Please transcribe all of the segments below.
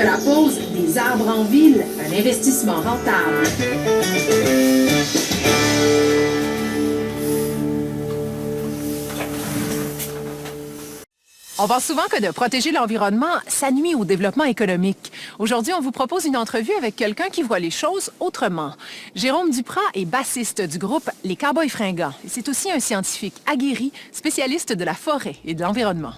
la pose des arbres en ville, un investissement rentable. On pense souvent que de protéger l'environnement, ça nuit au développement économique. Aujourd'hui, on vous propose une entrevue avec quelqu'un qui voit les choses autrement. Jérôme Duprat est bassiste du groupe Les Cowboys Fringants. C'est aussi un scientifique aguerri, spécialiste de la forêt et de l'environnement.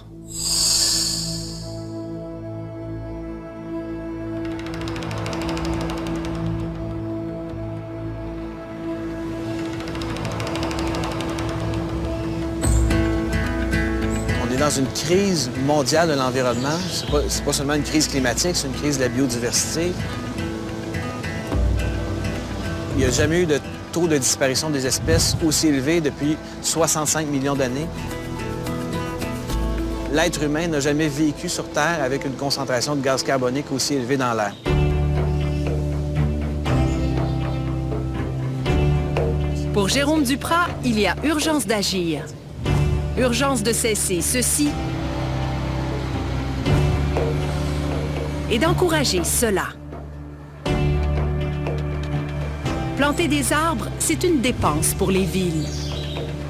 Dans une crise mondiale de l'environnement. C'est pas seulement une crise climatique, c'est une crise de la biodiversité. Il n'y a jamais eu de taux de disparition des espèces aussi élevé depuis 65 millions d'années. L'être humain n'a jamais vécu sur Terre avec une concentration de gaz carbonique aussi élevée dans l'air. Pour Jérôme Duprat, il y a urgence d'agir. Urgence de cesser ceci et d'encourager cela. Planter des arbres, c'est une dépense pour les villes.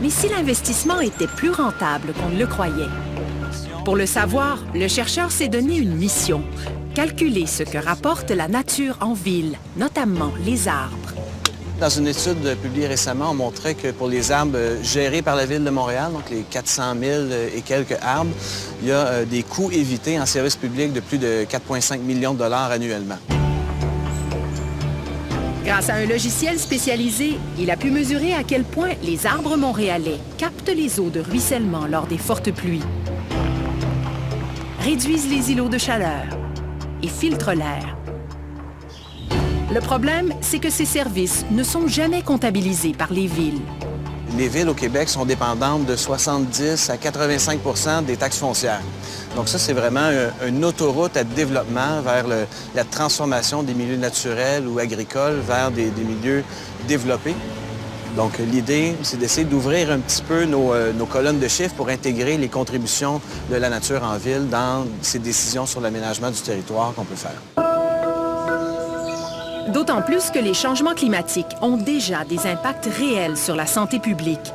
Mais si l'investissement était plus rentable qu'on ne le croyait? Pour le savoir, le chercheur s'est donné une mission. Calculer ce que rapporte la nature en ville, notamment les arbres. Dans une étude publiée récemment, on montrait que pour les arbres gérés par la Ville de Montréal, donc les 400 000 et quelques arbres, il y a des coûts évités en service public de plus de 4,5 millions de dollars annuellement. Grâce à un logiciel spécialisé, il a pu mesurer à quel point les arbres montréalais captent les eaux de ruissellement lors des fortes pluies, réduisent les îlots de chaleur et filtrent l'air. Le problème, c'est que ces services ne sont jamais comptabilisés par les villes. Les villes au Québec sont dépendantes de 70 à 85 des taxes foncières. Donc ça, c'est vraiment une autoroute à développement vers la transformation des milieux naturels ou agricoles vers des milieux développés. Donc l'idée, c'est d'essayer d'ouvrir un petit peu nos colonnes de chiffres pour intégrer les contributions de la nature en ville dans ces décisions sur l'aménagement du territoire qu'on peut faire. D'autant plus que les changements climatiques ont déjà des impacts réels sur la santé publique.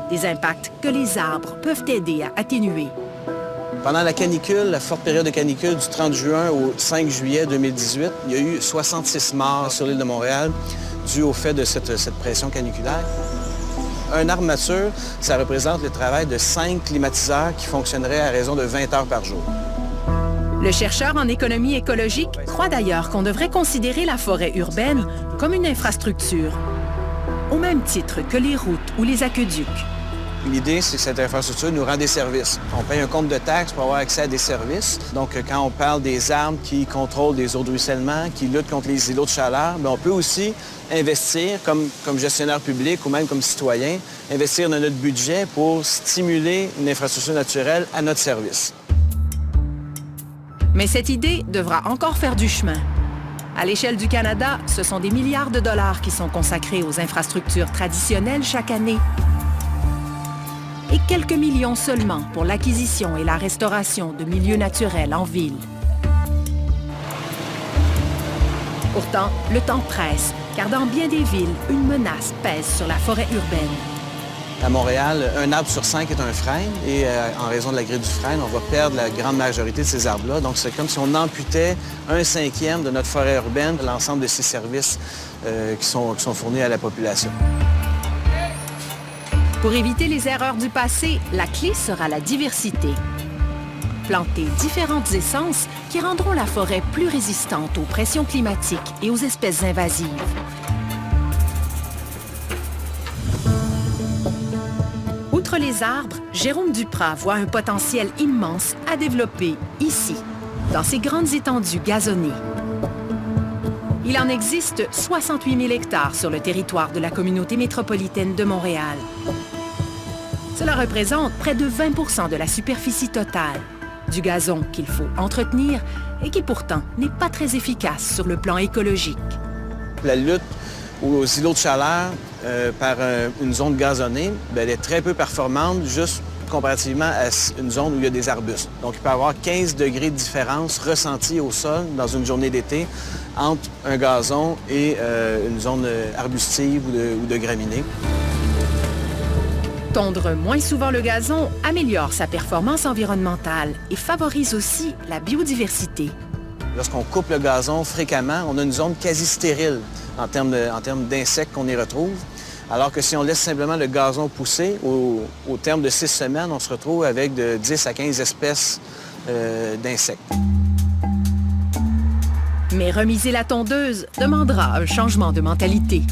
Des impacts que les arbres peuvent aider à atténuer. Pendant la canicule, la forte période de canicule du 30 juin au 5 juillet 2018, il y a eu 66 morts sur l'île de Montréal dû au fait de cette pression caniculaire. Un arbre mature, ça représente le travail de 5 climatiseurs qui fonctionneraient à raison de 20 heures par jour. Le chercheur en économie écologique croit d'ailleurs qu'on devrait considérer la forêt urbaine comme une infrastructure, au même titre que les routes ou les aqueducs. L'idée, c'est que cette infrastructure nous rend des services. On paye un compte de taxes pour avoir accès à des services. Donc, quand on parle des arbres qui contrôlent des eaux de ruissellement, qui luttent contre les îlots de chaleur, bien, on peut aussi investir comme gestionnaire public ou même comme citoyen, investir dans notre budget pour stimuler une infrastructure naturelle à notre service. Mais cette idée devra encore faire du chemin. À l'échelle du Canada, ce sont des milliards de dollars qui sont consacrés aux infrastructures traditionnelles chaque année. Et quelques millions seulement pour l'acquisition et la restauration de milieux naturels en ville. Pourtant, le temps presse, car dans bien des villes, une menace pèse sur la forêt urbaine. À Montréal, un arbre sur 5 est un frêne et en raison de la grille du frêne, on va perdre la grande majorité de ces arbres-là. Donc, c'est comme si on amputait 1/5 de notre forêt urbaine, l'ensemble de ces services qui sont fournis à la population. Pour éviter les erreurs du passé, la clé sera la diversité. Planter différentes essences qui rendront la forêt plus résistante aux pressions climatiques et aux espèces invasives. Outre les arbres, Jérôme Duprat voit un potentiel immense à développer ici, dans ces grandes étendues gazonnées. Il en existe 68 000 hectares sur le territoire de la communauté métropolitaine de Montréal. Cela représente près de 20 % de la superficie totale, du gazon qu'il faut entretenir et qui pourtant n'est pas très efficace sur le plan écologique. La lutte aux îlots de chaleur par une zone gazonnée, bien, elle est très peu performante juste comparativement à une zone où il y a des arbustes. Donc, il peut y avoir 15 degrés de différence ressentis au sol dans une journée d'été entre un gazon et une zone arbustive ou de graminées. Tondre moins souvent le gazon améliore sa performance environnementale et favorise aussi la biodiversité. Lorsqu'on coupe le gazon fréquemment, on a une zone quasi stérile en termes d'insectes qu'on y retrouve. Alors que si on laisse simplement le gazon pousser, au terme de 6 semaines, on se retrouve avec de 10 à 15 espèces d'insectes. Mais remiser la tondeuse demandera un changement de mentalité.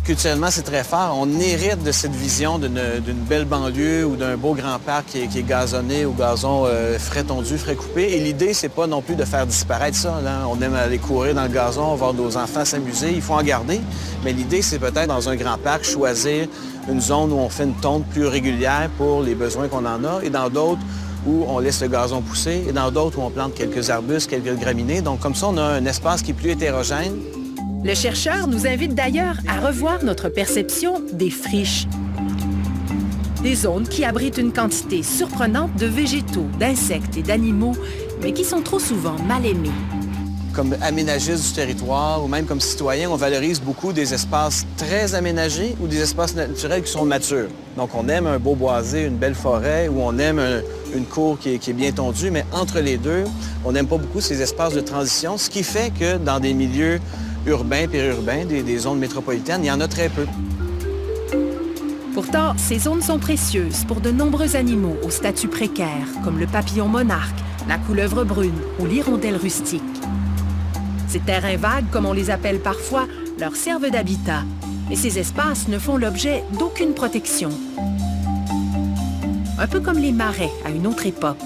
Culturellement, c'est très fort. On hérite de cette vision d'une belle banlieue ou d'un beau grand parc qui est gazonné au gazon frais tondu, frais coupé. Et l'idée, c'est pas non plus de faire disparaître ça, là. On aime aller courir dans le gazon, voir nos enfants s'amuser. Il faut en garder. Mais l'idée, c'est peut-être dans un grand parc, choisir une zone où on fait une tonte plus régulière pour les besoins qu'on en a et dans d'autres où on laisse le gazon pousser et dans d'autres où on plante quelques arbustes, quelques graminées. Donc, comme ça, on a un espace qui est plus hétérogène. Le chercheur nous invite d'ailleurs à revoir notre perception des friches. Des zones qui abritent une quantité surprenante de végétaux, d'insectes et d'animaux, mais qui sont trop souvent mal aimés. Comme aménagiste du territoire ou même comme citoyen, on valorise beaucoup des espaces très aménagés ou des espaces naturels qui sont matures. Donc, on aime un beau boisé, une belle forêt, ou on aime une cour qui est bien tondue, mais entre les deux, on n'aime pas beaucoup ces espaces de transition, ce qui fait que dans des milieux urbains, périurbains, des zones métropolitaines, il y en a très peu. Pourtant, ces zones sont précieuses pour de nombreux animaux au statut précaire, comme le papillon monarque, la couleuvre brune ou l'hirondelle rustique. Ces terrains vagues, comme on les appelle parfois, leur servent d'habitat. Et ces espaces ne font l'objet d'aucune protection. Un peu comme les marais à une autre époque.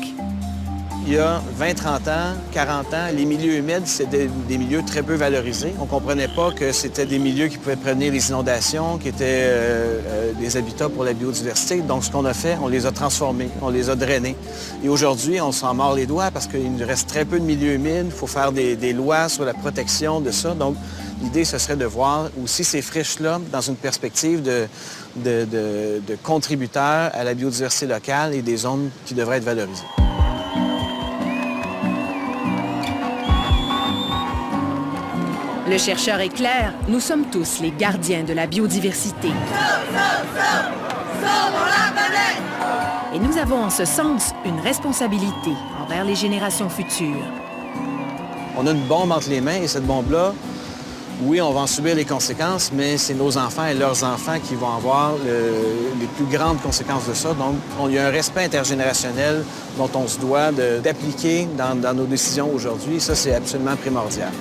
Il y a 20, 30 ans, 40 ans, les milieux humides, c'était des milieux très peu valorisés. On ne comprenait pas que c'était des milieux qui pouvaient prévenir les inondations, qui étaient des habitats pour la biodiversité. Donc, ce qu'on a fait, on les a transformés, on les a drainés. Et aujourd'hui, on s'en mord les doigts parce qu'il nous reste très peu de milieux humides. Il faut faire des lois sur la protection de ça. Donc, l'idée, ce serait de voir aussi ces friches-là dans une perspective de contributeurs à la biodiversité locale et des zones qui devraient être valorisées. Le chercheur est clair, nous sommes tous les gardiens de la biodiversité. Et nous avons en ce sens une responsabilité envers les générations futures. On a une bombe entre les mains et cette bombe-là, oui, on va en subir les conséquences, mais c'est nos enfants et leurs enfants qui vont avoir les plus grandes conséquences de ça. Donc, il y a un respect intergénérationnel dont on se doit d'appliquer dans nos décisions aujourd'hui. Ça, c'est absolument primordial.